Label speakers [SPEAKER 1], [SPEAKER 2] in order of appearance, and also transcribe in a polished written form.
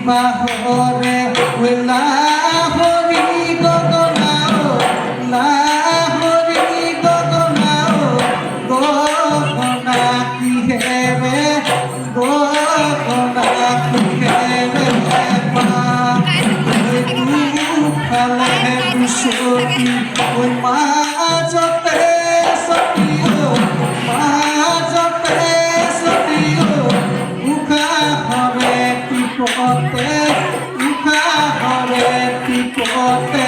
[SPEAKER 1] বাহরে লাহরি গগনাও লাহরি গগনাও গগনা কি হেবে গগনা কি হেবে মা খালে দুশোটি ওই মা যতে সতিও মা যতে সতিও উখা হবে টিপতে উখা হবে টিপতে